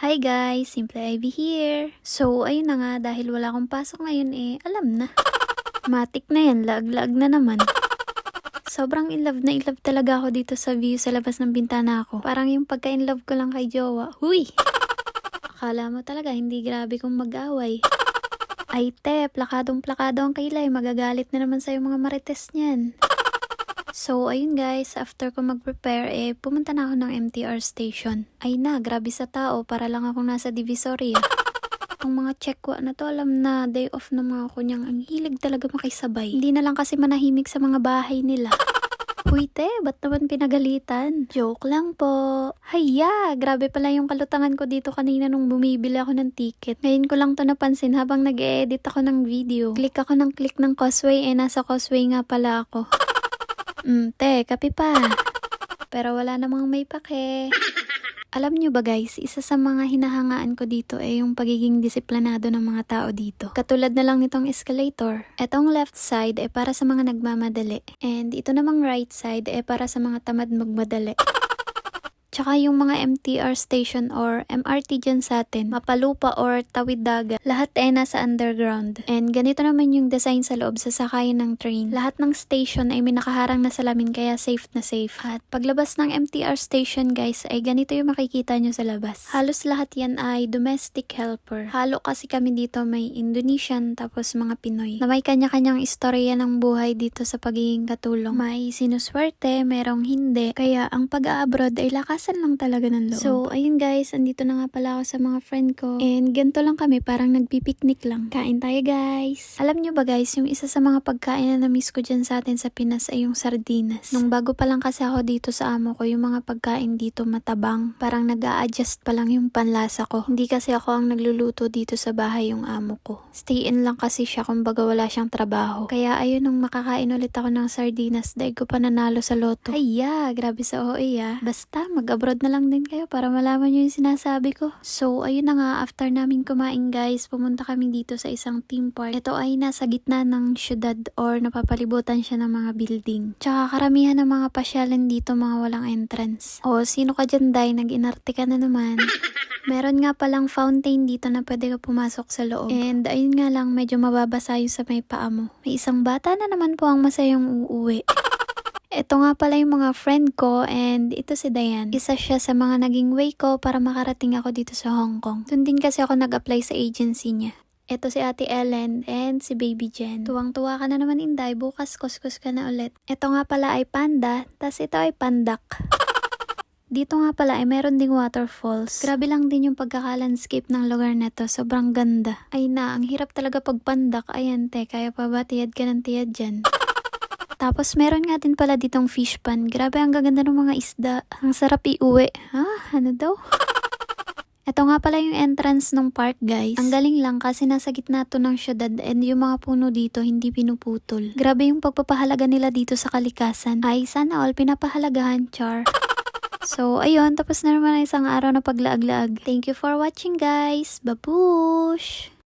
Hi guys, Simple Ivy here. So, ayun na nga, dahil wala akong pasok ngayon alam na. Matik na yan, lag-lag na naman. Sobrang in love talaga ako dito sa view sa labas ng bintana ko. Parang yung pagka-in love ko lang kay jowa. Huy! Akala mo talaga hindi grabe kung mag-away. Ay te, plakadong-plakado ang kilay, magagalit na naman sa'yo mga marites niyan. So, ayun guys, after ko mag-prepare, pumunta na ako ng MTR station. Ay na, grabe sa tao, para lang akong nasa Divisoria. Ang mga checkwa na to, alam na, day off ng mga kunyang, ang hilig talaga makisabay. Hindi na lang kasi manahimik sa mga bahay nila. Huy te, ba't naman pinagalitan? Joke lang po. Haya, grabe pala yung kalutangan ko dito kanina nung bumibili ako ng ticket. Ngayon ko lang to napansin habang nag-e-edit ako ng video. Click ako ng click ng Causeway, nasa Causeway nga pala ako. Te, kape pa. Pero wala namang may pake. Alam nyo ba guys, isa sa mga hinahangaan ko dito yung pagiging disiplinado ng mga tao dito. Katulad na lang nitong escalator. Etong left side para sa mga nagmamadali. And ito namang right side para sa mga tamad magmadali. Tsaka yung mga MTR station or MRT dyan sa atin, mapalupa or tawid dagat, lahat nasa underground. And ganito naman yung design sa loob sa sakayan ng train. Lahat ng station ay may nakaharang na salamin kaya safe na safe. At paglabas ng MTR station guys, ay ganito yung makikita nyo sa labas. Halos lahat yan ay domestic helper. Halo kasi kami dito may Indonesian tapos mga Pinoy. Na may kanya-kanyang istorya ng buhay dito sa pagiging katulong. May sinuswerte, merong hindi. Kaya ang pag-a-abroad ay lakasan lang talaga ng loob. So, ayun guys, andito na nga pala ako sa mga friend ko. And ganito lang kami, parang nagpipiknik lang. Kain tayo guys. Alam nyo ba guys, yung isa sa mga pagkain na na-miss ko dyan sa atin sa Pinas ay yung sardinas. Nung bago pa lang kasi ako dito sa amo ko, yung mga pagkain dito matabang. Parang nag-a-adjust pa lang yung panlasa ko. Hindi kasi ako ang nagluluto dito sa bahay yung amo ko. Stay in lang kasi siya kumbaga wala siyang trabaho. Kaya ayun, nung makakain ulit ako ng sardinas, dahil ko pa nanalo sa loto. Ay grabe sa OA Basta mag-abroad na lang din kayo para malaman nyo yung sinasabi ko. So, ayun na nga, after namin kumain guys, pumunta kami dito sa isang theme park. Ito ay nasa gitna ng syudad or napapalibutan siya ng mga building. Tsaka karamihan ng mga pasyalan dito mga walang entrance. O, sino ka dyan day? Nag-inarte ka na naman. Meron nga palang fountain dito na pwede ka pumasok sa loob. And ayun nga lang, medyo mababasa yung sa may paa mo. May isang bata na naman po ang masayang uuwi. Ito nga pala yung mga friend ko and ito si Diane. Isa siya sa mga naging way ko para makarating ako dito sa Hong Kong. Doon din kasi ako nag-apply sa agency niya. Ito si Ate Ellen and si Baby Jen. Tuwang-tuwa ka na naman Inday, bukas kuskus ka na ulit. Ito nga pala ay panda, tas ito ay pandak. Dito nga pala ay meron ding waterfalls. Grabe lang din yung pagkakalandscape ng lugar na to. Sobrang ganda. Ay na, ang hirap talaga pag pandak. Ayan te, kaya pa ba tiyad ka ng tiyad dyan? Tapos meron nga din pala ditong fish pan. Grabe ang gaganda ng mga isda. Ang sarap iuwi. Ha? Ano daw? Ito nga pala yung entrance ng park guys. Ang galing lang kasi nasa gitna to ng syudad and yung mga puno dito hindi pinuputol. Grabe yung pagpapahalaga nila dito sa kalikasan. Ay sana all pinapahalagahan, char. So ayun, tapos na naman ang isang araw na paglaag-laag. Thank you for watching guys. Babush!